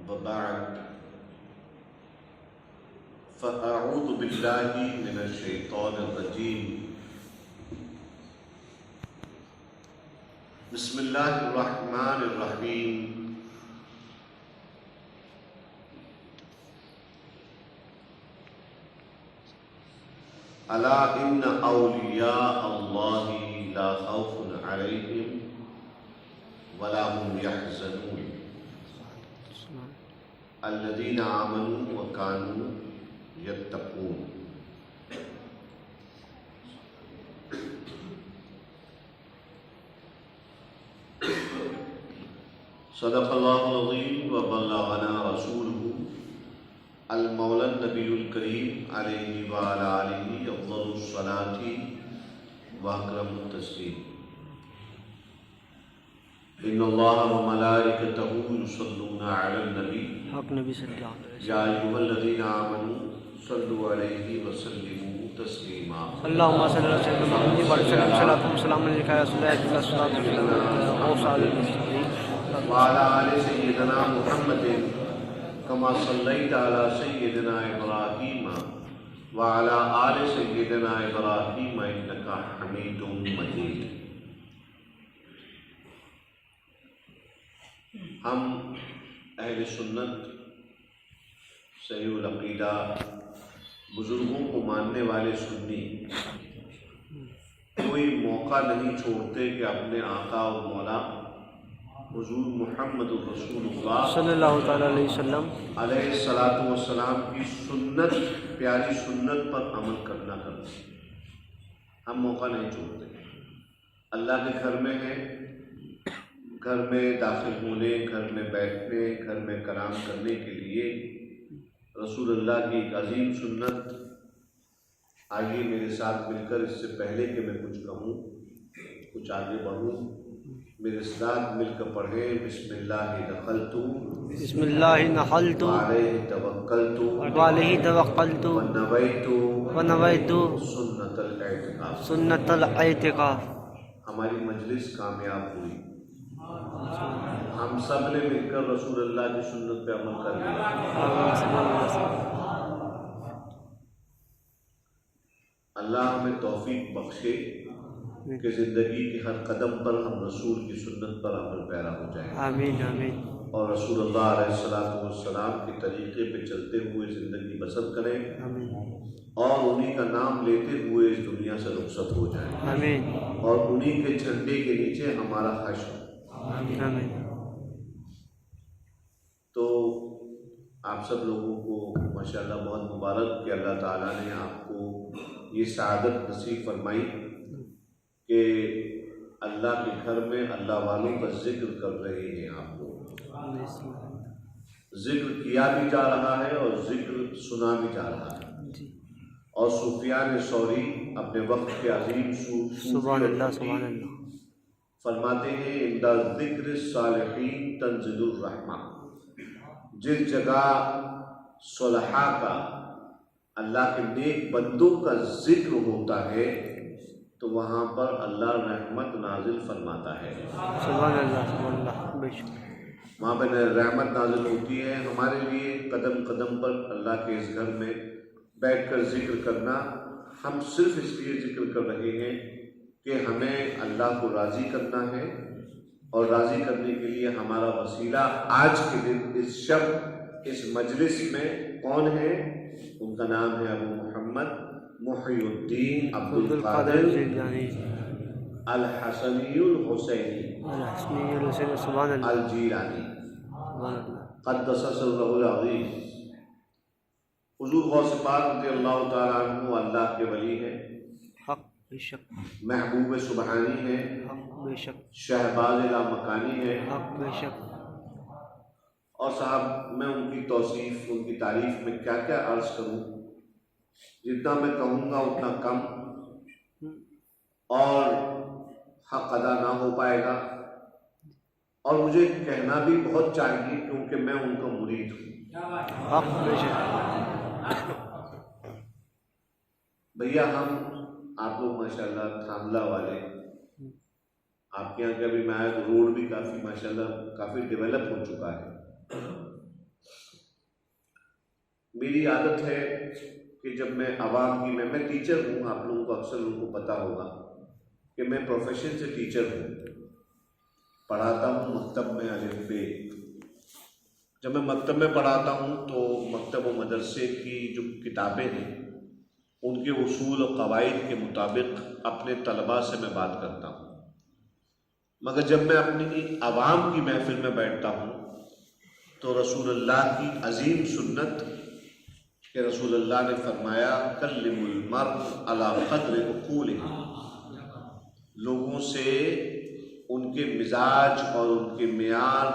वबाद फ़अऊज़ु बिल्लाहि मिनश शैतानिर रजीम। बिस्मिल्लाहिर रहमानिर रहीम। अला इन्ना औलिया अल्लाहि ला खौफुन अलैहिम वला हुम यहज़नून अल्लज़ीना आमनू व कानू यत्तकून। सदक़ल्लाहुल अज़ीम व बल्लगना रसूलुहु अल मौलन नबीयुल करीम अलैहि व अला आलिहि अफ़ज़लुस सलाति व अकरमुत तस्लीम। इन्नल्लाहा व मलाइकतहु युसल्लूना अलन नबी या अय्युहल्लज़ीना आमनू सल्लु अलैहि व सल्लिमू तस्लीमा। अल्लाहुम्मा सल्लि अला सय्यिदिना मुहम्मद व सल्लम सलातु व सलाम अलैका या वाला आले सय्यिदना मुहम्मदिन कमा सल्लैता अला सय्यिदिना इब्राहीम व अला आले सय्यिदिना इब्राहीम इन्नका हमीदुम मजीद। हम अहले सुन्नत सहीहुल अक़ीदा बुज़ुर्गों को मानने वाले सुन्नी कोई मौका नहीं छोड़ते कि अपने आका और मौला हुज़ूर मुहम्मदुर रसूलुल्लाह सल्लल्लाहु तआला अलैहि वसल्लम अलैहिस्सलातु वस्सलाम की सुन्नत, प्यारी सुन्नत पर अमल करना हम मौका नहीं छोड़ते। अल्लाह के घर में है, घर में दाखिल होने, घर में बैठने, घर में कलाम करने के लिए रसूलुल्लाह की एक अजीम सुन्नत। आइए मेरे साथ मिलकर, इससे पहले कि मैं कुछ कहूँ, कुछ आगे बढ़ूँ, मेरे साथ मिलकर पढ़ें। बिस्मिल्लाहि दखलतु बिस्मिल्लाहि नहलतु अलैहि तवक्कलतु अलैहि तवक्कलतु व नवैतु सुन्नतल इतिकाफ। हमारी मजलिस कामयाब हुई। हम सब ने मिलकर रसूलुल्लाह की सुन्नत पे अमल कर लिया। अल्लाह हमें तौफीक बख्शे कि ज़िंदगी के हर कदम पर हम रसूल की सुन्नत पर अमल पैरा हो जाए। आमीन आमीन। और रसूलुल्लाह अलैहिस्सलातु वस्सलाम के तरीक़े पे चलते हुए ज़िंदगी बसर करें। आमीन। और उन्हीं का नाम लेते हुए इस दुनिया से रुखसत हो जाए। आमीन। और उन्हीं के झंडे के नीचे हमारा हश्र। आमीन आमीन। तो आप सब लोगों को माशाअल्लाह बहुत मुबारक कि अल्लाह ताला ने आपको ये सआदत नसीब फरमाई कि अल्लाह के घर में अल्लाह वालों का जिक्र कर रहे हैं। आप लोग जिक्र किया भी जा रहा है और जिक्र सुना भी जा रहा है। और सुफियान सौरी अपने वक्त के अजीम सुभान अल्लाह फरमाते हैं, इंदा जिक्र सालिहीन तंज़िलुर रहमा। जिस जगह सुलहा का, अल्लाह के नेक बंदों का जिक्र होता है तो वहाँ पर अल्लाह रहमत नाजिल फरमाता है। सुभान अल्लाह बेशक वहाँ पर रहमत नाजिल होती है हमारे लिए। कदम कदम पर अल्लाह के इस घर में बैठकर जिक्र करना, हम सिर्फ इसलिए जिक्र कर रहे हैं कि हमें अल्लाह को राज़ी करना है। और राज़ी करने के लिए हमारा वसीला आज के दिन, इस शब, इस मजलिस में कौन है? उनका नाम है अबू मोहम्मद मुहियुद्दीन अब्दुल कादिर अल हसनीयुल हुसैनी अल जीलानी क़द्दस सिर्रहुल अज़ीज़। हुज़ूर गौस पाक रज़ियल्लाहु ताला अन्हु अल्लाह के वली हैं, महबूब सुबहानी है, शहबाज लामकानी है। और साहब मैं उनकी तौसीफ़, उनकी तारीफ़ में क्या क्या अर्ज़ करूँ, जितना मैं कहूँगा उतना कम और हक़ अदा ना हो पाएगा। और मुझे कहना भी बहुत चाहिए क्योंकि मैं उनका मुरीद हूँ। भैया हम आप लोग माशाल्लाह थामला वाले, आपके यहाँ का भी मैं आया तो रोड भी काफ़ी माशाल्लाह काफ़ी डेवलप हो चुका है। मेरी आदत है कि जब मैं आवाम की मैं टीचर हूँ, आप लोगों को अक्सर लोगों को पता होगा कि मैं प्रोफेशन से टीचर हूँ, पढ़ाता हूँ मकतब में अलिफ बे। जब मैं मकतब में पढ़ाता हूँ तो मकतब व मदरसे की जो किताबें हैं उनके उसूल और कवाइद के मुताबिक अपने तलबा से मैं बात करता हूँ। मगर जब मैं अपनी आवाम की महफिल में बैठता हूँ तो रसूलुल्लाह की अजीम सुन्नत कि रसूलुल्लाह ने फरमाया कल्लिमुल मर्द अला क़द्रि उक़ूलिही, लोगों से उनके मिजाज और उनके मियार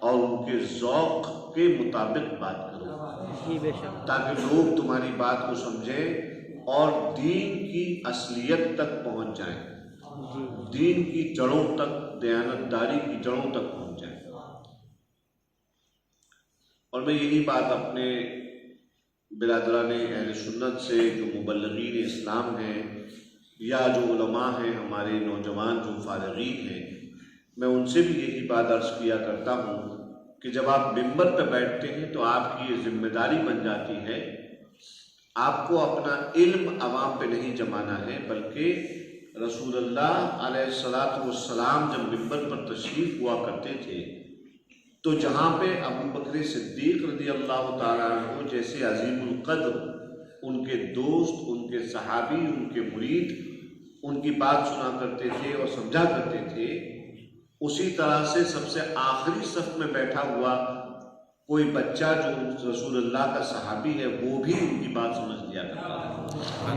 और उनके ज़ौक़ के मुताबिक बात करो ताकि लोग तुम्हारी बात को समझें और दीन की असलियत तक पहुँच जाएं, दीन की जड़ों तक, दयानतदारी की जड़ों तक पहुँच जाएं। और मैं यही बात अपने बिरादरान अहले सुन्नत से जो मुबल्लिगीन इस्लाम हैं या जो उलमा हैं, हमारे नौजवान जो फारिगीन हैं, मैं उनसे भी यही बात अर्ज़ किया करता हूँ कि जब आप मिंबर पर बैठते हैं तो आपकी ये जिम्मेदारी बन जाती है, आपको अपना इल्म अवाम पे नहीं जमाना है, बल्कि रसूलुल्लाह अलैहिस्सलातु वस्सलाम जब मिंबर पर तशरीफ़ हुआ करते थे तो जहाँ पे अबू बकर सिद्दीक़ रज़ी अल्लाह ताला अन्हु जैसे अज़ीमुल क़द्र उनके दोस्त, उनके सहाबी, उनके मुरीद उनकी बात सुना करते थे और समझा करते थे, उसी तरह से सबसे आखिरी सफ में बैठा हुआ कोई बच्चा जो रसूलुल्लाह का सहाबी है वो भी उनकी बात समझ लिया करता है।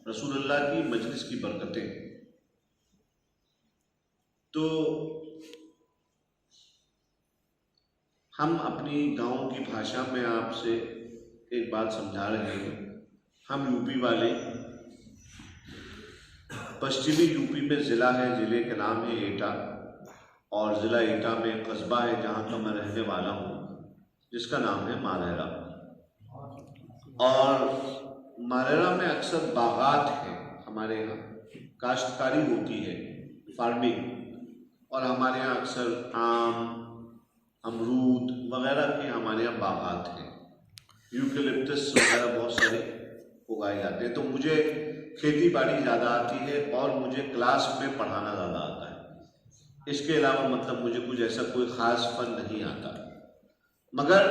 रसूलुल्लाह की मजलिस की बरकतें। तो हम अपनी गांव की भाषा में आपसे एक बात समझा रहे हैं। हम यूपी वाले, पश्चिमी यूपी में ज़िला है, ज़िले का नाम है एटा, और ज़िला एटा में कस्बा है जहाँ का मैं रहने वाला हूँ, जिसका नाम है मालेरा। और मालेरा में अक्सर बागात हैं, हमारे यहाँ काश्तकारी होती है, फार्मिंग, और हमारे यहाँ अक्सर आम, अमरूद वगैरह के हमारे यहाँ बागात हैं, यूकेलिप्टस वगैरह बहुत सारे उगाए जाते हैं। तो मुझे खेती बाड़ी ज़्यादा आती है और मुझे क्लास में पढ़ाना ज़्यादा आता है। इसके अलावा मतलब मुझे कुछ ऐसा कोई ख़ास फन नहीं आता। मगर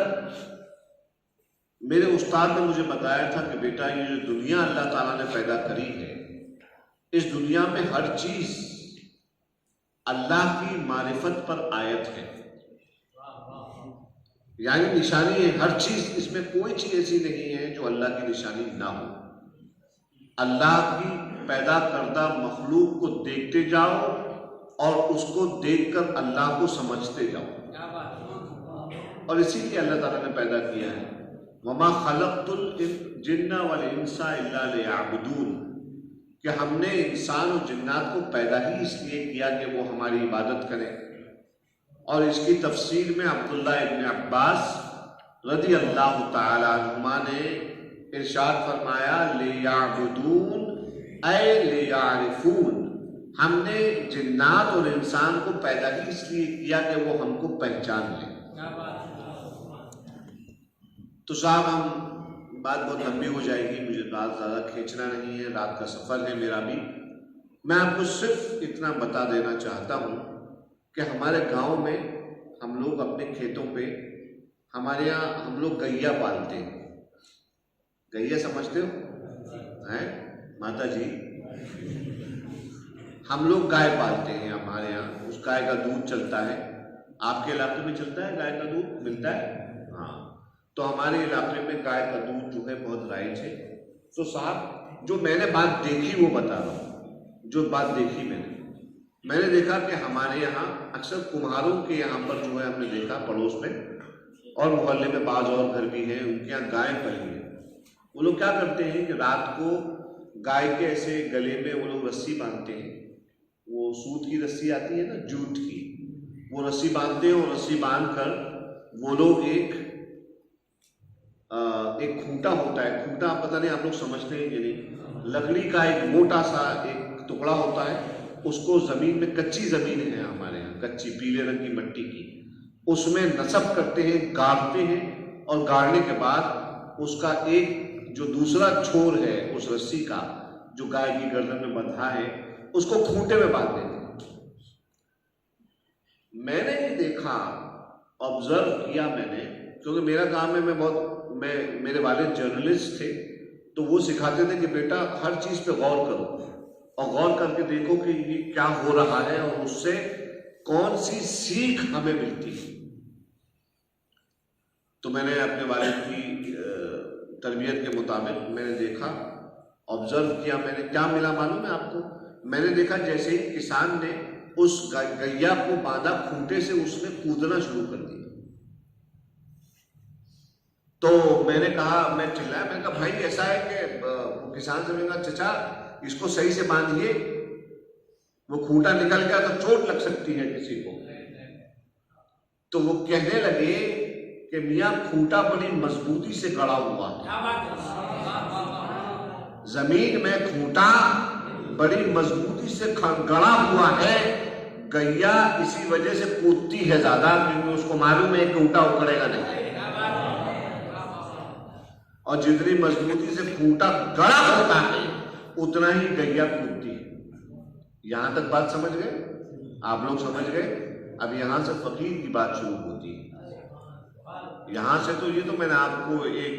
मेरे उस्ताद ने मुझे बताया था कि बेटा ये जो दुनिया अल्लाह ताला ने पैदा करी है, इस दुनिया में हर चीज़ अल्लाह की मारिफत पर आयत है, यानी निशानी है। हर चीज़, इसमें कोई चीज़ ऐसी नहीं है जो अल्लाह की निशानी ना हो। अल्लाह की पैदा करदा मखलूक को देखते जाओ और उसको देखकर अल्लाह को समझते जाओ, और इसीलिए अल्लाह ताला ने पैदा किया है वमा खलक़तुल जिन्ना वल इंसा इल्ला लियअबुदून, कि हमने इंसान और जिन्नात को पैदा ही इसलिए किया कि वो हमारी इबादत करें। और इसकी तफसीर में अब्दुल्लाह इब्न अब्बास रज़ी अल्लाह ताला अन्हुमा ने इरशाद फरमाया लियअबुदून ऐ लियअरिफून, हमने जिन्नात और इंसान को पैदा ही इसलिए किया कि वो हमको पहचान ले। तो साहब हम बात बहुत लंबी हो जाएगी, मुझे बात ज़्यादा खींचना नहीं है, रात का सफ़र है मेरा भी। मैं आपको सिर्फ इतना बता देना चाहता हूँ कि हमारे गांव में हम लोग अपने खेतों पे, हमारे यहाँ हम लोग गैया पालते हैं। गैया समझते हो? हैं माता जी? हम लोग गाय पालते हैं हमारे यहाँ। उस गाय का दूध चलता है। आपके इलाके में चलता है गाय का दूध? मिलता है? हाँ। तो हमारे इलाके में गाय का दूध जो है बहुत राइज है। तो साहब जो मैंने बात देखी वो बता रहा हूँ। जो बात देखी मैंने देखा कि हमारे यहाँ अक्सर कुम्हारों के यहाँ पर जो है हमने देखा पड़ोस में और मोहल्ले में बाज और घर भी हैं, उनके यहाँ गाय पली है। वो लोग क्या करते हैं कि रात को गाय के ऐसे गले में वो लोग रस्सी बांधते हैं। वो सूत की रस्सी आती है ना, जूट की, वो रस्सी बांधते हैं और रस्सी बांध कर वो लोग एक खूंटा होता है। खूंटा पता नहीं आप लोग समझते हैं कि नहीं, लकड़ी का एक मोटा सा एक टुकड़ा होता है, उसको जमीन में, कच्ची जमीन है हमारे यहाँ, कच्ची पीले रंग की मिट्टी की, उसमें नसब करते हैं, गाड़ते हैं और गाड़ने के बाद उसका एक जो दूसरा छोर है उस रस्सी का जो गाय की गर्दन में बंधा है उसको खूंटे में बांध देते। मैंने ये देखा, ऑब्जर्व किया मैंने, क्योंकि मेरा काम है, मेरे वालिद जर्नलिस्ट थे, तो वो सिखाते थे कि बेटा हर चीज पे गौर करो और गौर करके देखो कि ये क्या हो रहा है और उससे कौन सी सीख हमें मिलती है। तो मैंने अपने वालिद की तरबियत के मुताबिक मैंने देखा, ऑब्जर्व किया। मैंने क्या मिला मालूम है आपको? मैंने देखा जैसे ही किसान ने उस गैया को बांधा खूंटे से, उसने कूदना शुरू कर दिया। तो मैंने कहा, मैं चिल्लाया, मैंने कहा भाई ऐसा है कि किसान से मैंने कहा चचा इसको सही से बांधिए, वो खूंटा निकल गया तो चोट लग सकती है किसी को। तो वो कहने लगे कि मियां खूंटा बड़ी मजबूती से गड़ा हुआ है, जमीन में खूंटा बड़ी मजबूती से गड़ा हुआ है, गैया इसी वजह से कूदती है ज्यादा क्योंकि उसको मालूम है खूंटा उखड़ेगा नहीं, और जितनी मजबूती से खूंटा गड़ा होता है उतना ही गैया कूदती है। यहां तक बात समझ गए आप लोग? समझ गए? अब यहां से फकीर की बात शुरू होती है। यहां से तो ये तो मैंने आपको एक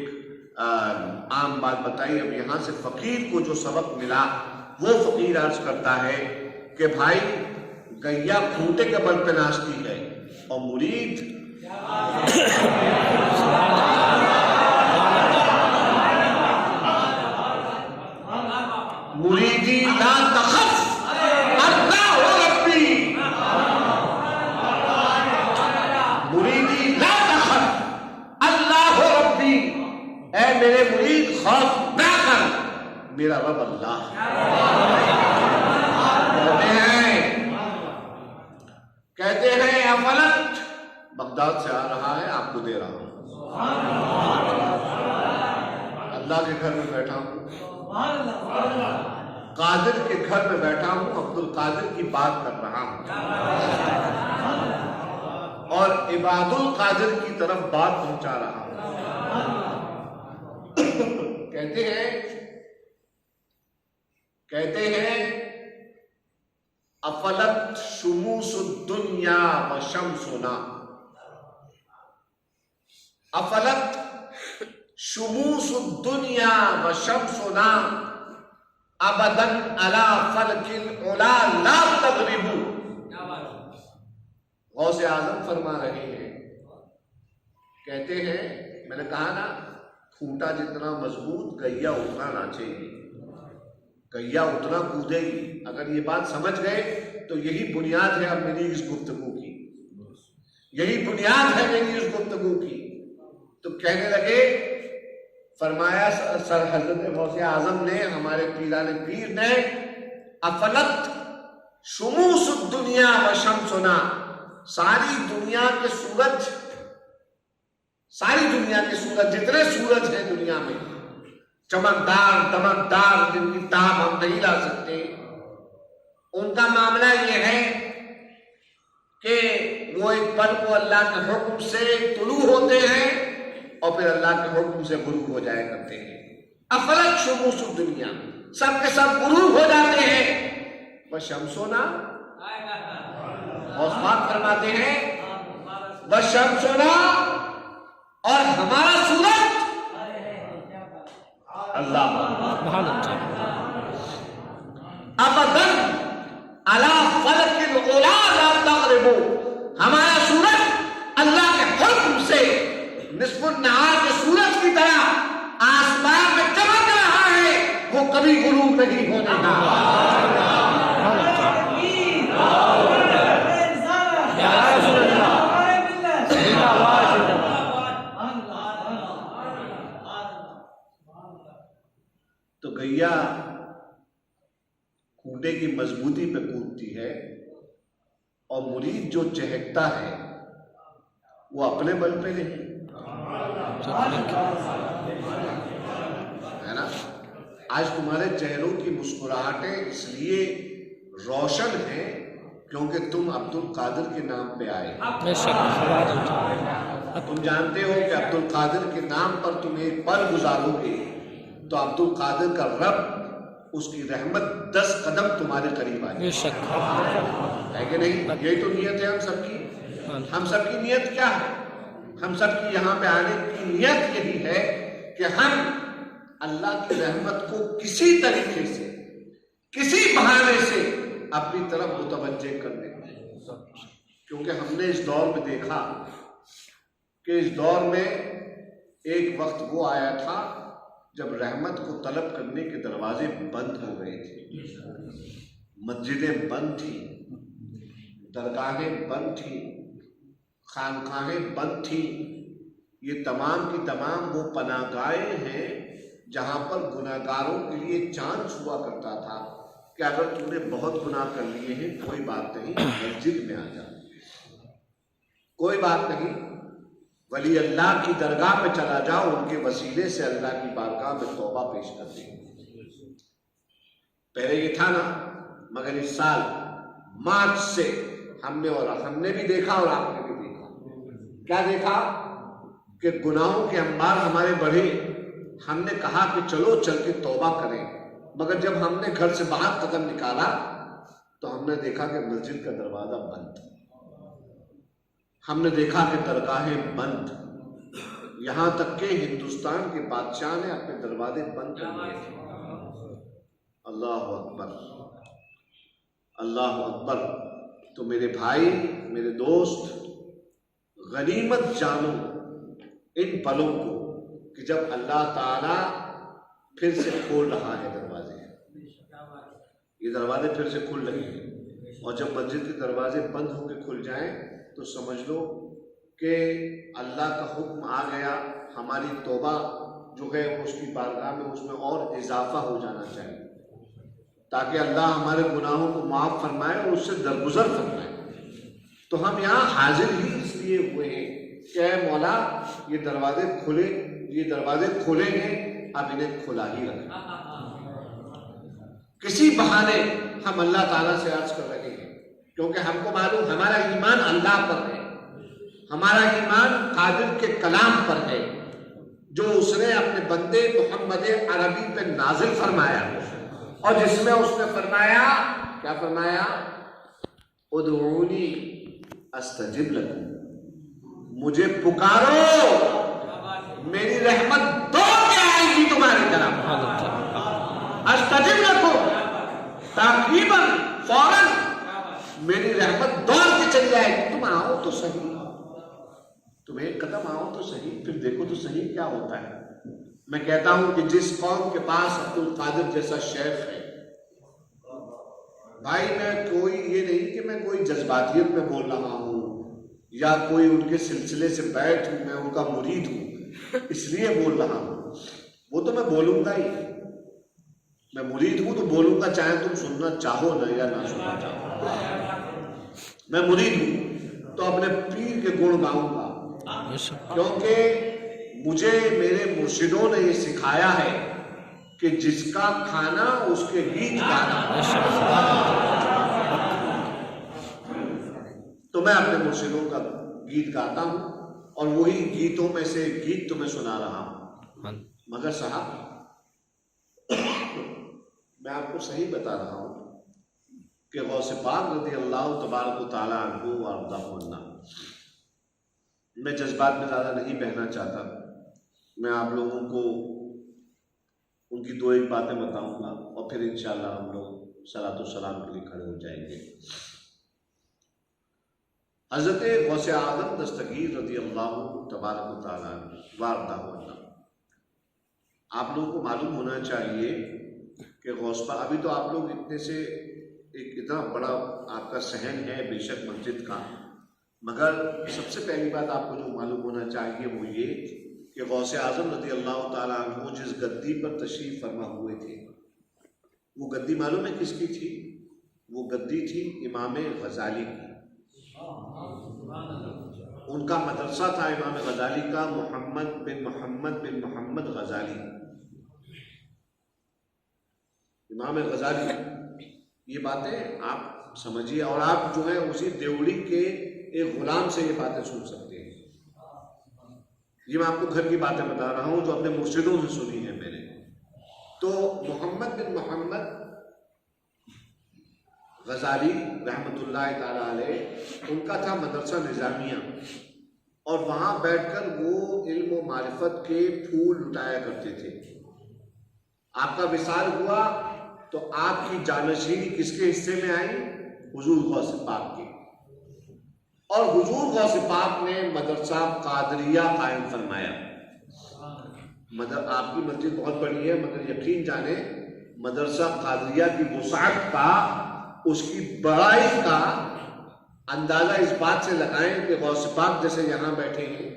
आम बात बताई। अब यहां से फकीर को जो सबक मिला वो फकीर अर्ज करता है कि भाई गैया खूंटे के बल पे नाचती है और मुरीद मुरीदी ला तखफ अल्लाह रब्बी, मुरीदी ला तखफ अल्लाह रब्बी, ऐ मेरे मुरीद खौफ ना कर, मेरा रब अल्लाह। कहते हैं अफलत, बगदाद से आ रहा है, आपको दे रहा हूं, अल्लाह के घर में बैठा हूं, कादिर के घर में बैठा हूं, अब्दुल कादिर की बात कर रहा हूं और इबादुल कादिर की तरफ बात पहुंचा रहा हूं। कहते हैं अफलत शुमूसुद्दुनिया व शम्सुना, अफलत शुमूसुद्दुनिया व शम्सुना अबदन अला फलकिल उला ला तगरिबू। गौसे आजम फरमा रहे हैं, कहते हैं, मैंने कहा ना खूंटा जितना मजबूत गैया उतना नाचेगी, गैया उतना कूदेगी। अगर ये बात समझ गए तो यही बुनियाद है अब मेरी इस गुफ्तगू की, यही बुनियाद है मेरी इस गुफ्तगू की। तो कहने लगे, फरमाया सर हजरत गौसे आजम ने, हमारे पीराने पीर ने, अफलत शुमूसुद दुनिया व शम्सुना, सारी दुनिया के सूरज, सारी दुनिया के सूरज, जितने सूरज हैं दुनिया में, चमकदार दमकदार, जिनकी ताब हम नहीं ला सकते, उनका मामला यह है कि वो एक पल को अल्लाह के हुक्म से तुलू होते हैं और फिर अल्लाह के हुक्म से गुरूब हो जाया करते हैं। अफलक शुमूसुद दुनिया, सब के सब गुरूब हो जाते हैं। वह शम्सोना, औसमात फरमाते हैं, वह शम्सोना, और हमारा सूरज अल्लाह अबदन अला फलकिल उला ला तगरिबू, हमारा सूरज अल्लाह के हुक्म से निस्फुन नहार के सूरज की तरह आसमान में चमक रहा है, वो कभी गुरूब नहीं होने का। तो गैया खूंटे की मजबूती पे कूदती है और मुरीद जो चहकता है वो अपने बल पे नहीं है ना। आज तुम्हारे चेहरों की मुस्कुराहटें इसलिए रोशन हैं क्योंकि तुम अब्दुल कादिर के नाम पे आए। बेशक तुम जानते हो कि अब्दुल कादिर के नाम पर तुम एक पल गुजारोगे तो अब्दुल कादिर का रब उसकी रहमत 10 कदम तुम्हारे करीब आएगी। बेशक है कि नहीं? यही तो नियत है हम सबकी। हम सबकी नियत क्या है? हम सबकी यहाँ पे आने की नियत यही है कि हम अल्लाह की रहमत को किसी तरीके से, किसी बहाने से अपनी तरफ मुतवज्जे कर दें। क्योंकि हमने इस दौर में देखा कि इस दौर में एक वक्त वो आया था जब रहमत को तलब करने के दरवाजे बंद हो गए थे, मस्जिदें बंद थी, दरगाहें बंद थी, खानकाहें बंद थी। ये तमाम की तमाम वो पनाहगाहें हैं जहां पर गुनाहगारों के लिए चांस हुआ करता था कि अगर तूने बहुत गुनाह कर लिए हैं कोई बात नहीं, मस्जिद में आ जा, कोई बात नहीं, वली अल्लाह की दरगाह पे चला जाओ, उनके वसीले से अल्लाह की बारगाह में तौबा पेश कर दे। पहले ये था ना, मगर इस साल मार्च से हमने भी देखा और आपने भी देखा। क्या देखा? कि गुनाहों के अंबार हमारे बढ़े। हमने कहा कि चलो चल के तौबा करें, मगर जब हमने घर से बाहर कदम निकाला तो हमने देखा कि मस्जिद का दरवाजा बंद, हमने देखा कि दरगाहें बंद, यहां तक के हिंदुस्तान के बादशाह ने अपने दरवाजे बंद कर दिए थे। अल्लाह अकबर, अल्लाह अकबर। तो मेरे भाई, मेरे दोस्त, गनीमत जानो इन पलों को कि जब अल्लाह ताला फिर से खोल रहा है दरवाजे, ये दरवाजे फिर से खुल रहे हैं। और जब मस्जिद के दरवाजे बंद होकर खुल जाएं तो समझ लो कि अल्लाह का हुक्म आ गया। हमारी तौबा जो है उसकी बारगाह में उसमें और इजाफा हो जाना चाहिए ताकि अल्लाह हमारे गुनाहों को माफ़ फरमाए और उससे दरगुजर फरमाए। तो हम यहाँ हाजिर ही इसलिए हुए हैं कि ऐ मौला ये दरवाजे खुले, ये दरवाजे खुले हैं, अब इन्हें खुला ही रखें। किसी बहाने हम अल्लाह ताला से अर्ज कर रहे हैं क्योंकि हमको मालूम हमारा ईमान अल्लाह पर है, हमारा ईमान कादिर के कलाम पर है जो उसने अपने बंदे मोहम्मद अरबी पे नाजिल फरमाया और जिसमें उसने फरमाया, क्या फरमाया? उदऊनी अस्तजिब लकुम, मुझे पुकारो, मेरी रहमत दौड़ के आएगी तुम्हारी तरफ। अस्तजिब लकुम, ताकीबन, फौरन मेरी रहमत दौड़ के चली जाएगी। तुम आओ तो सही, तुम एक कदम आओ तो सही, फिर देखो तो सही क्या होता है। मैं कहता हूं कि जिस कौम के पास अब्दुल कादिर जैसा शेख है, भाई मैं कोई ये नहीं कि मैं कोई जज्बातियत में बोल रहा हूं या कोई उनके सिलसिले से बैठ हूं, मैं उनका मुरीद हूं इसलिए बोल रहा हूं। वो तो मैं बोलूंगा ही, मैं मुरीद हूं तो बोलूंगा, चाहे तुम सुनना चाहो ना या ना सुनना चाहो। मैं मुरीद हूं तो अपने पीर के गुण गाऊंगा क्योंकि मुझे मेरे मुर्शिदों ने ये सिखाया है कि जिसका खाना उसके गीत गाना। तो मैं अपने मुर्शिदों का गीत गाता हूं और वही गीतों में से गीत तुम्हें सुना रहा हूं। मगर साहब मैं आपको सही बता रहा हूं कि गौसे पाक रज़ी अल्लाह तबारक व तआला अन्हु व अर्ज़ाहु अन्ना, मैं जज्बात में ज़्यादा नहीं बहना चाहता। मैं आप लोगों को उनकी दो एक बातें बताऊंगा और फिर इंशाअल्लाह हम लोग सलातो सलाम के लिए खड़े हो जाएंगे। हज़रत गौसे आज़म दस्तगीर रज़ी अल्लाह तबारक व तआला अन्हु व अर्ज़ाहु अन्ना, आप लोगों को मालूम होना चाहिए कि गौस पाक, अभी तो आप लोग इतने से एक इतना बड़ा आपका सहन है बेशक मस्जिद का, मगर सबसे पहली बात आपको जो मालूम होना चाहिए वो ये कि गौसे आज़म रज़ी अल्लाह ताला अन्हु जिस गद्दी पर तशरीफ़ फरमा हुए थे, वो गद्दी मालूम है किसकी थी? वो गद्दी थी इमाम गज़ाली की। उनका मदरसा था इमाम गज़ाली का, मोहम्मद बिन मोहम्मद गज़ाली, इमाम गज़ाली। ये बातें आप समझिए, और आप जो है उसी देवड़ी के एक गुलाम से ये बातें सुन सकते हैं। ये मैं आपको घर की बातें बता रहा हूं जो अपने मुर्शिदों से सुनी है मैंने। तो मोहम्मद बिन मोहम्मद गजाली रहमतुल्लाह ताला अलैह, उनका था मदरसा निजामिया, और वहां बैठकर वो इल्म व मारिफत के फूल लुटाया करते थे। आपका विसाल हुआ तो आपकी जानशीनी किसके हिस्से में आई? हुजूर गौस पाक के। और हुजूर गौस पाक ने मदरसा कादरिया कायम फरमाया। आपकी मस्जिद बहुत बड़ी है, मगर यकीन जाने मदरसा कादरिया की वुसाअत का, उसकी बड़ाई का अंदाजा इस बात से लगाएं कि गौस पाक जैसे यहां बैठे हैं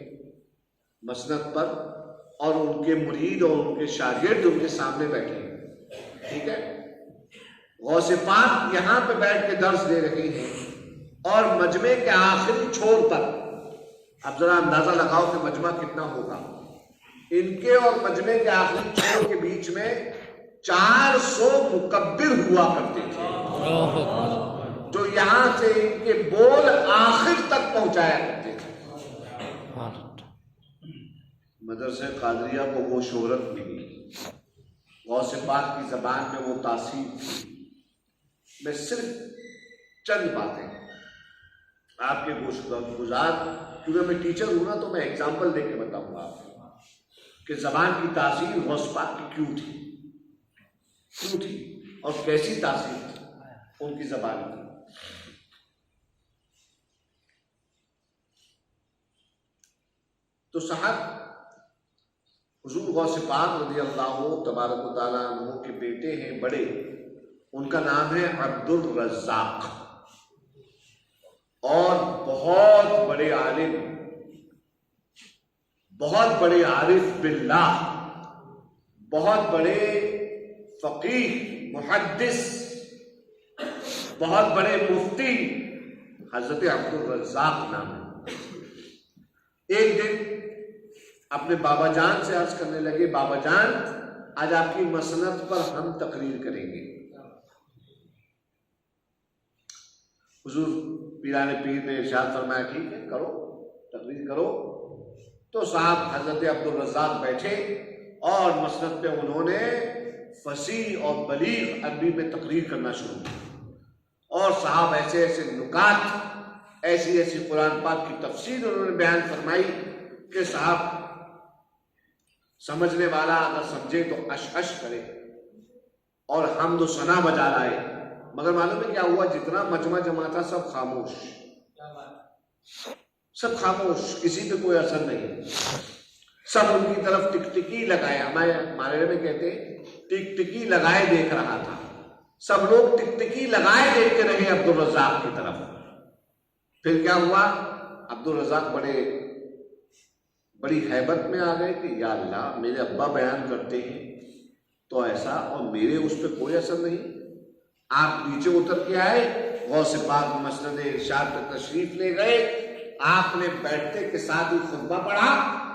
मसनद पर, और उनके मुरीद और उनके शागिर्द उनके सामने बैठे हैं, ठीक है। गौस पाक यहां पे बैठ के दर्स दे रहे हैं, और मजमे के आखिरी छोर पर, अब जरा अंदाजा लगाओ कि मजमा कितना होगा। इनके और मजमे के आखिरी छोर के बीच में 400 मुकब्बिर हुआ करते थे, जो यहां से इनके बोल आखिर तक पहुंचाया करते थे। मदरसे कादरिया को वो शोहरत मिली, गौस पाक की जबान में वो तासीर थी। मैं सिर्फ चंद बातें आपके गुजार, क्योंकि मैं टीचर हूं ना, तो मैं एग्जाम्पल देके बताऊंगा आपको कि जबान की तासीर गौस पाक की क्यों थी और कैसी तासीर थी उनकी जबान की। तो साहब हुजूर गौस पाक रज़ी अल्लाह तबारक व तआला अन्हु के बेटे हैं बड़े, उनका नाम है अब्दुल रज़्ज़ाक, और बहुत बड़े आलिम, बहुत बड़े आरिफ बिल्लाह, बहुत बड़े फकीह मुहद्दिस, बहुत बड़े मुफ्ती हजरत अब्दुल रज़्ज़ाक नाम है। एक दिन अपने बाबा जान से अर्ज करने लगे, बाबा जान आज आपकी मसनद पर हम तकरीर करेंगे। हुजूर पीराने पीर ने इरशाद फरमाया ठीक है करो, तकरीर करो। तो साहब हजरत अब्दुल रज़्ज़ाक बैठे और मसनद पे उन्होंने फसीह और बलीग अरबी में तकरीर करना शुरू किया, और साहब ऐसे ऐसे नुकात, ऐसी ऐसी कुरान पाक की तफसीर उन्होंने बयान फरमाई कि साहब समझने वाला अगर समझे तो अश अश करे और हम तो सना बजा लाए। मगर मालूम है क्या हुआ? जितना मजमा जमा था सब खामोश, सब खामोश, किसी पे कोई असर नहीं। सब उनकी तरफ टिकटिकी लगाए, हमारे में कहते हैं टिकटिकी लगाए देख रहा था। सब लोग टिकटिकी लगाए देखते रहे अब्दुल रज़्ज़ाक की तरफ। फिर क्या हुआ? अब्दुल रज़्ज़ाक बड़ी हैबत में आ गए कि या अल्लाह, मेरे अब्बा बयान करते हैं तो ऐसा, और मेरे उस पर कोई असर नहीं। आप नीचे उतर के आए, गौस पाक मसनद इरशाद पर तशरीफ ले गए, आपने बैठते के साथ ही खुतबा पढ़ा,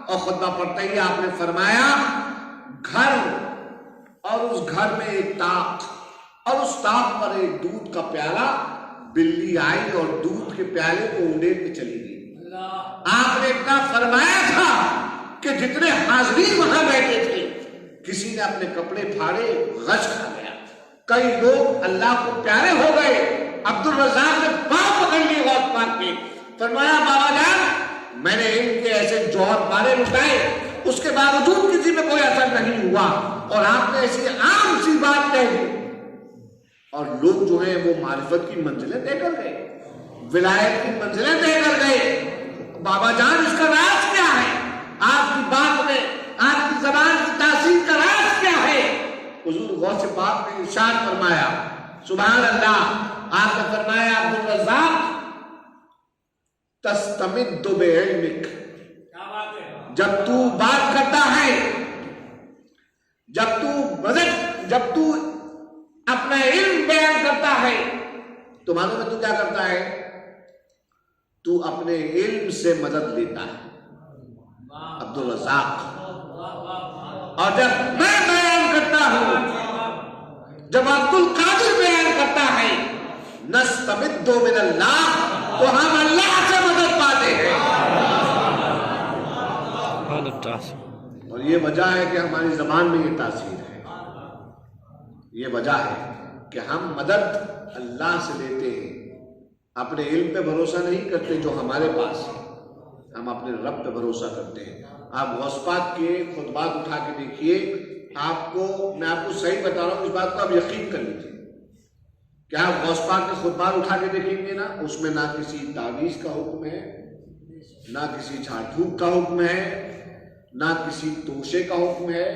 और खुतबा पढ़ते ही आपने फरमाया घर, और उस घर में एक ताक, और उस ताक पर एक दूध का प्याला। बिल्ली आई और दूध के प्याले को उड़ेल के चली गई। आपने इतना फरमाया था कि जितने हाज़रीन वहां बैठे थे, किसी ने अपने कपड़े फाड़े, गश खा गया। कई लोग अल्लाह को प्यारे हो गए। अब्दुल रज़्ज़ाक ने पांव पकड़ लिए गौस पाक के, फरमाया बाबा जान मैंने इनके ऐसे जौहर पारे लुटाए, उसके बावजूद किसी में कोई असर नहीं हुआ, और आपने ऐसी आम सी बात कह दी। और लोग जो है वो मारिफत की मंजिलें देकर गए, विलायत की मंजिलें देकर गए। बाबा जान इसका राज क्या है? आपकी बात में आपकी ज़बान की तासीर का राज क्या है? हुजूर गौस पाक ने इरशाद फरमाया, सुभान अल्लाह, आपने फरमाया अब्दुल रज़्ज़ाक तस्तमिद्दु बिइल्मिक, जब तू बात करता है, जब तू अपना इल्म बयान करता है, तो मालूम है तू क्या करता है? तू अपने इल्म से मदद लेता है, अब्दुल रज़्ज़ाक। और जब मैं बयान करता हूं, जब अब्दुल कादिर बयान करता है, नस्तमिद्दु मिनल्लाह, तो हम अल्लाह से मदद पाते हैं। और ये वजह है कि हमारी जबान में ये तासीर है, ये वजह है कि हम मदद अल्लाह से लेते हैं, अपने इल्म पे भरोसा नहीं करते जो हमारे पास है, हम अपने रब पे भरोसा करते हैं। आप गौस पाक के खुतबात उठा के देखिए, मैं आपको सही बता रहा हूँ, इस बात को आप यकीन कर लीजिए। क्या आप गौस पाक के खुतबात उठा के देखेंगे ना, उसमें ना किसी तावीज़ का हुक्म है, ना किसी झाड़ फूक का हुक्म है, ना किसी तोशे का हुक्म है।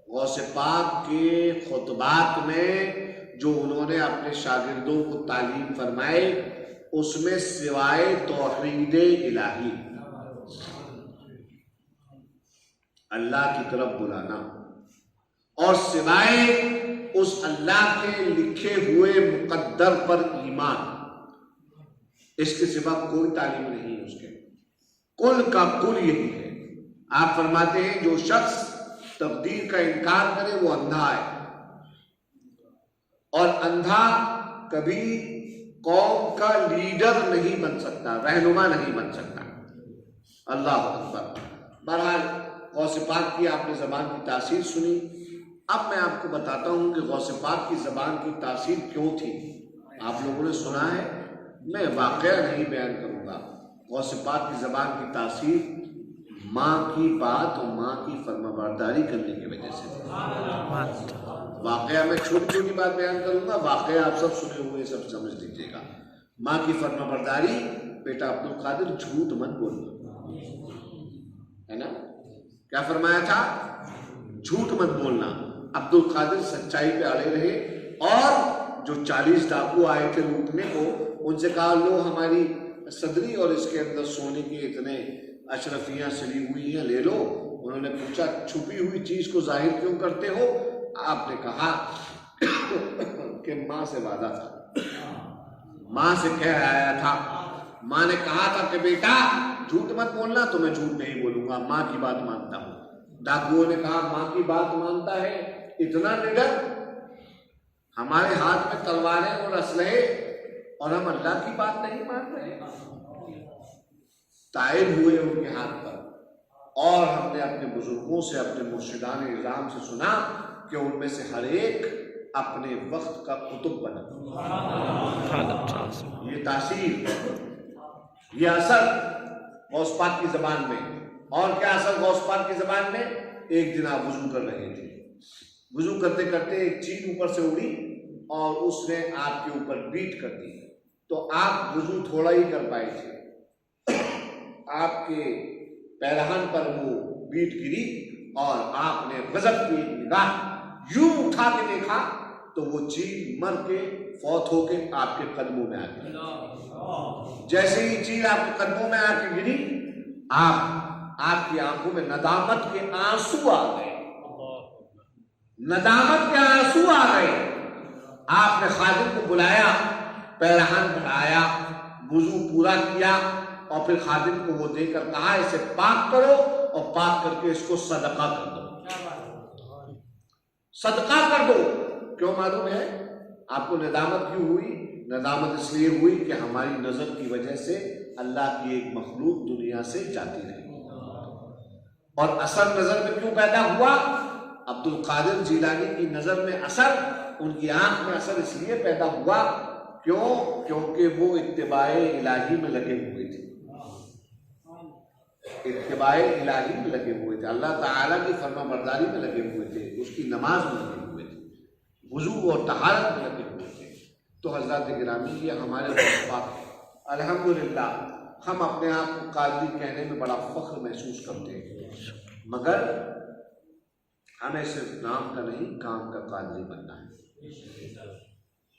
गौस पाक के खुतबात में जो उन्होंने अपने शागिर्दों को तालीम फरमाए, उसमें सिवाय तौहीद इलाही, अल्लाह की तरफ बुलाना, और सिवाय उस अल्लाह के लिखे हुए मुकद्दर पर ईमान, इसके सिवा कोई तालीम नहीं है उसके। कुल का कुल यही है। आप फरमाते हैं जो शख्स तकदीर का इनकार करे वो अंधा है, और अंधा कभी कौम का लीडर नहीं बन सकता, रहनुमा नहीं बन सकता। अल्लाह अकबर। बहरहाल गौस पाक की आपने ज़बान की तासीर सुनी। अब मैं आपको बताता हूं कि गौस पाक की ज़बान की तासीर क्यों थी। आप लोगों ने सुना है, मैं वाक़या नहीं बयान करूंगा। गौस पाक की ज़बान की तासीर माँ की बात और माँ की फर्माबरदारी करने की वजह से। वाक़या मैं छोटी छोटी बात बयान करूंगा, वाक़या आप सब सुने हुए सब समझ लीजिएगा। माँ की फर्माबरदारी, बेटा अब्दुल कादिर झूठ मत बोलना, है ना, क्या फरमाया था, झूठ मत बोलना। अब्दुल कादिर सच्चाई पे अड़े रहे, और जो 40 डाकू आए थे लूटने को, उनसे कहा लो हमारी सदरी और इसके अंदर सोने के इतने अशरफियां सली हुई हैं, ले लो। उन्होंने पूछा छुपी हुई चीज को जाहिर क्यों करते हो? आपने कहा कि माँ से वादा था, माँ से कह आया था, माँ ने कहा था कि बेटा झूठ मत बोलना, तो मैं झूठ नहीं बोलूंगा, माँ की बात मानता हूं। डाकुओं ने कहा माँ की बात मानता है, इतना निडर, हमारे हाथ में तलवारें और असलहे, और हम अल्लाह की बात नहीं मान रहे। ताइब हुए उनके हाथ पर, और हमने अपने बुजुर्गों से, अपने मुर्शिदान इज़ाम से सुना कि उनमें से हर एक अपने वक्त का कुतुब बना। ये तासीर, ये असर गौस पाक की जबान में। और क्या असर गौस पाक की जबान में? एक दिन आप वुजू कर रहे थे, वुजू करते करते एक चीज ऊपर से उड़ी और उसने आपके ऊपर बीट कर दी, तो आप वुजू थोड़ा ही कर पाए थे, आपके पैरहन पर वो बीट गिरी और आपने गजब की निगाह यूं उठा के देखा तो वो चीज मर के फौत होके आपके कदमों में आ गई। जैसे ही चीज आपके कदमों में आके गिरी, आपकी आंखों में नदामत के आंसू आ गए, नदामत के आंसू आ गए। आपने खादिम को बुलाया, पैरहन बढ़ाया, वुजू पूरा किया, और फिर खादिम को वो देकर कहा इसे पाक करो, और पाक करके इसको सदका कर दो, सदका कर दो। क्यों मालूम है आपको नदामत क्यों हुई? नदामत इसलिए हुई कि हमारी नजर की वजह से अल्लाह की एक मखलूक दुनिया से जाती रही। और असर नजर में क्यों पैदा हुआ? अब्दुल कादिर जिलानी की नजर में असर, उनकी आंख में असर इसलिए पैदा हुआ, क्यों? क्योंकि वो इत्तिबाए इलाही में लगे हुए थे, इत्तिबाए इलाही में लगे हुए थे, अल्लाह ताला की फर्माबरदारी में लगे हुए थे, उसकी नमाज में लगे हुए थे, वुजू और तहारत में लगे हुए थे। तो हज़रत गिरामी, ये हमारे पाक अल्हम्दुलिल्लाह, हम अपने आप को कादरी कहने में बड़ा फख्र महसूस करते हैं, मगर हमें सिर्फ नाम का नहीं काम का कादरी बनना है।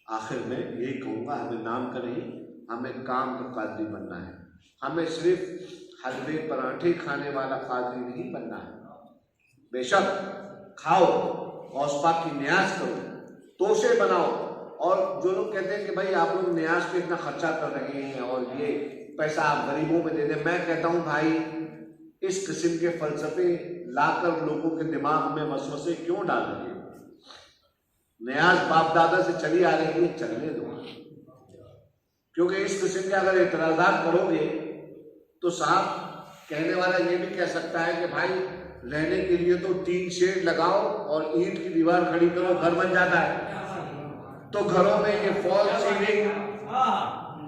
आखिर में यही कहूँगा, हमें नाम का नहीं, हमें काम का कादरी बनना है। हमें सिर्फ हलवे पराठे खाने वाला कादरी नहीं बनना है। बेशक खाओ, गौस पाक की न्याज करो, तोशे बनाओ। और जो लोग कहते हैं कि भाई आप लोग न्याज पे इतना खर्चा कर रहे हैं और ये पैसा आप गरीबों में दे दें, मैं कहता हूँ भाई इस किस्म के फलसफे लाकर लोगों के दिमाग में वसवसे क्यों डाल रहे हो? न्याज बाप दादा से चली आ रही है, चलने दो। क्योंकि इस किस्म के अगर इतराज़ात करोगे तो साहब कहने वाला ये भी कह सकता है कि भाई रहने के लिए तो टीन शेड लगाओ और ईंट की दीवार खड़ी करो, घर बन जाता है। तो घरों में ये फॉल सीलिंग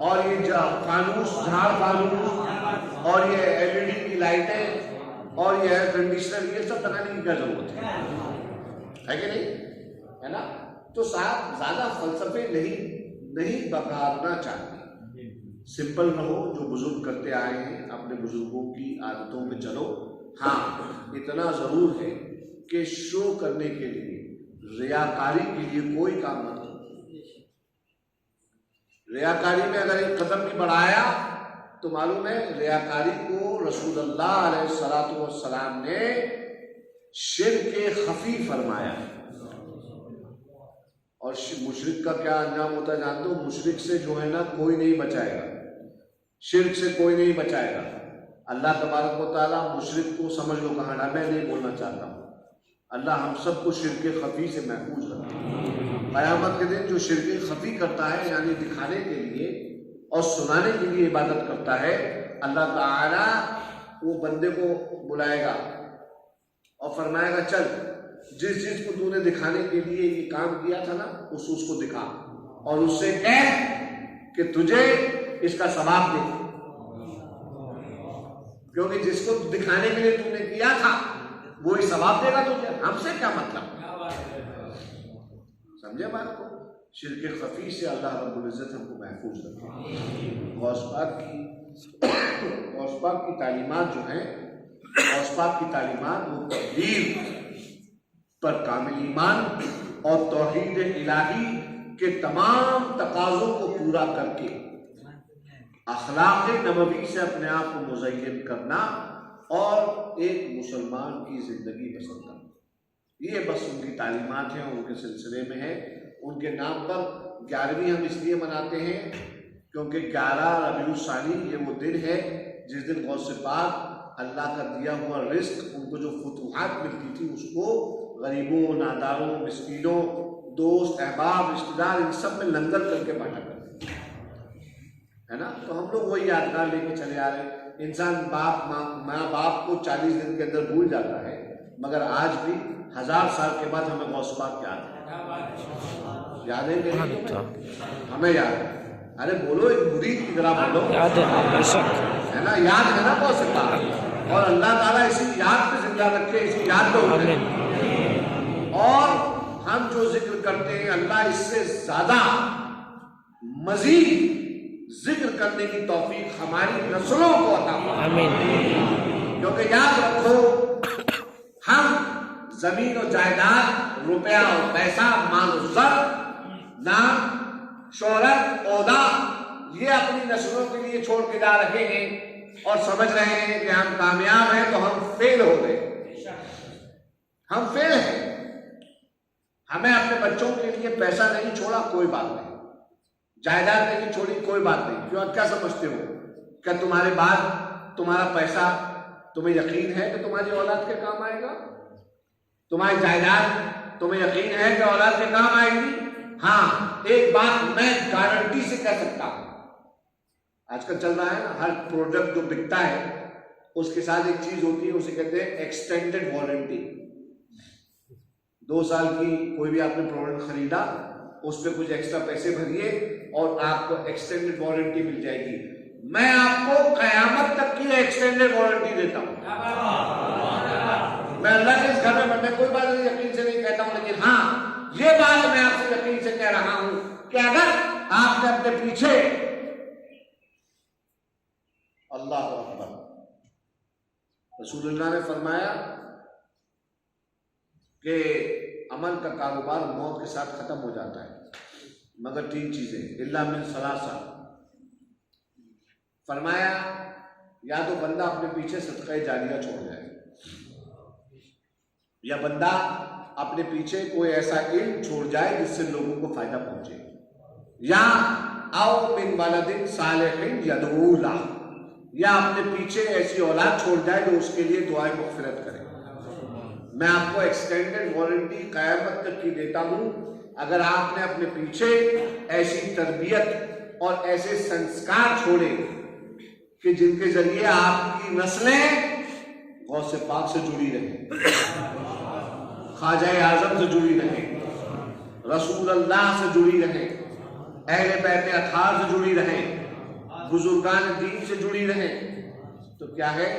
और ये फानूस, झाड़ फानूस और ये एलईडी की लाइटें और ये एयर कंडीशनर, ये सब बनाने की क्या जरूरत है कि नहीं, है ना? तो साहब ज्यादा फलसफे नहीं बकारना चाहिए। सिंपल रहो, जो बुजुर्ग करते आए हैं अपने बुजुर्गों की आदतों में चलो। हाँ, इतना जरूर है कि शो करने के लिए, रियाकारी के लिए कोई काम मत करो। रियाकारी में अगर एक कदम भी बढ़ाया तो मालूम है रियाकारी को रसूलुल्लाह अलैहिस्सलातु वस्सलाम ने शिर्क खफी फरमाया। और मुशरिक का क्या अंजाम होता है जानते हो? मुशरिक से जो है ना कोई नहीं बचाएगा, शिर्क से कोई नहीं बचाएगा। अल्लाह तबारक व तआला मुशरिक को समझ लो कहाँ डाला, मैं नहीं बोलना चाहता हूँ। अल्लाह हम सबको शिर्क खफी से महफूज रखे। क़यामत के दिन जो शिर्क खफी करता है, यानी दिखाने के लिए और सुनाने के लिए इबादत करता है, अल्लाह ताला वो बंदे को बुलाएगा और फरमाएगा चल जिस चीज को तूने दिखाने के लिए ये काम किया था ना उसको दिखा और उससे कह कि तुझे इसका सवाब दे, क्योंकि जिसको दिखाने के लिए तुमने किया था वो ही सवाब देगा तुझे। हमसे क्या मतलब? समझे बात को? शिर्क खफी से अल्लाह रब्बुल इज्जत हमको महफूज रखे। गौस पाक की तालीमात जो है, गौस पाक की तालीमात वो तौहीद पर कामिल ईमान और तौहीद इलाही के तमाम तकाज़ों को पूरा करके अखलाक नबवी से अपने आप को मुज़य्यन करना और एक मुसलमान की जिंदगी बसर करना, ये बस उनकी तालीमात हैं, उनके सिलसिले में है। उनके नाम पर 11वीं हम इसलिए मनाते हैं क्योंकि 11 रबीउल सानी ये वो दिन है जिस दिन गौसे पाक अल्लाह का दिया हुआ रिस्क, उनको जो फुतूहात मिलती थी उसको गरीबों, नादारों, मिस्कीनों, दोस्त, अहबाब, रिश्तेदार, इन सब में लंगर करके बांटा करते है ना। तो हम लोग वही यादगार लेके चले आ रहे हैं। इंसान माँ बाप को 40 दिन के अंदर भूल जाता है, मगर आज भी 1000 साल के बाद हमें गौस पाक याद है। याद है हमें याद है। अरे बोलो, एक मुरीद की तरह बोलो, याद है ना? याद है ना गौस पाक। और अल्लाह ताला इसी याद पे जिंदा रखे, इसी याद पे उठे। और हम जो जिक्र करते हैं अल्लाह इससे ज्यादा मजीद जिक्र करने की तौफीक हमारी नस्लों को अता फरमाए। क्योंकि याद रखो, हम जमीन और जायदाद, रुपया और पैसा, माल और जर, नाम, शोहरत, ओहदा, ये अपनी नस्लों के लिए छोड़ के जा रहे हैं और समझ रहे हैं कि हम कामयाब हैं, तो हम फेल हो गए। हम फेल हैं। हमें अपने बच्चों के लिए पैसा नहीं छोड़ा, कोई बात नहीं, जायदाद नहीं छोड़ी, कोई बात नहीं। क्यों? क्या समझते हो? क्या तुम्हारे बाद तुम्हारा पैसा तुम्हें यकीन है कि तुम्हारी औलाद के काम आएगा? तुम्हारी जायदाद तुम्हें यकीन है कि औलाद के काम आएगी? हाँ, एक बात मैं गारंटी से कह सकता हूं, आजकल चल रहा है ना, हर प्रोडक्ट जो बिकता है उसके साथ एक चीज होती है, उसे कहते हैं एक्सटेंडेड वारंटी। 2 साल की कोई भी आपने प्रोडक्ट खरीदा, उस पर कुछ एक्स्ट्रा पैसे भरिए और आपको एक्सटेंडेड वारंटी मिल जाएगी। मैं आपको कयामत तक की एक्सटेंडेड वारंटी देता हूं। मैं अल्लाह के इस घर में मैं कोई बात यकीन से नहीं कहता हूं, लेकिन हाँ, ये बात मैं आपसे यकीन से कह रहा हूं कि अगर आपने अपने पीछे, अल्लाह अकबर, रसूलुल्लाह ने फरमाया कि अमल का कारोबार मौत के साथ खत्म हो जाता है, मगर 3 चीजें, इल्ला मिन सलासा। फरमाया या तो बंदा अपने पीछे सदका जारिया छोड़ जाए, या बंदा अपने पीछे कोई ऐसा इल्म छोड़ जाए जिससे लोगों को फायदा पहुंचे, या आओ मिन वलदिन सालिहिन यदऊ ला, या अपने पीछे ऐसी औलाद छोड़ जाए जो उसके लिए दुआए मग़फ़िरत करे। मैं आपको एक्सटेंडेड वारंटी क़यामत तक की देता हूं। अगर आपने अपने पीछे ऐसी तरबियत और ऐसे संस्कार छोड़े कि जिनके जरिए आपकी नस्लें गौसे पाक से जुड़ी रहे, ख्वाजा आजम से जुड़ी रहे, रसूल अल्लाह से जुड़ी रहे, अहले बैत अताहार से जुड़ी रहे, बुजुर्गान दीन से जुड़ी रहे। तो क्या है,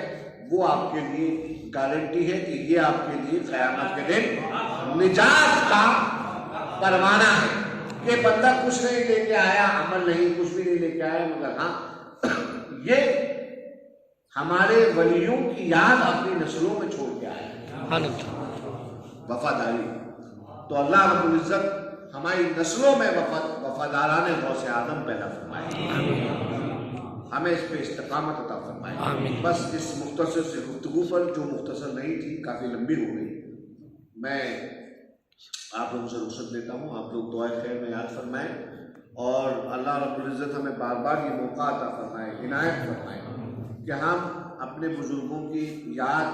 वो आपके लिए गारंटी है कि ये आपके लिए क़यामत के दिन निजात का परवाना है। ये बंदा कुछ नहीं लेके आया, अमल नहीं, कुछ भी नहीं लेके आया, मगर हाँ ये हमारे वलियों की याद अपनी नस्लों में छोड़ के आया, वफादारी। तो अल्लाह रब्बुल इज्जत हमारी नस्लों में वफादाराने गौसे आदम पैदा फरमाए, हमें इस पे इस्तिकामत अता फरमाए। बस इस मुख्तसर से गुफ्तगू पर, जो मुख्तसर नहीं थी, काफ़ी लंबी हो गई, मैं आप लोगों से रुखसत लेता हूँ। आप लोग दुआ खैर में याद फरमाएं और अल्लाह रब्बुल इज़्ज़त हमें बार बार ये मौका अता फरमाए, इनायत फरमाए कि हम अपने बुजुर्गों की याद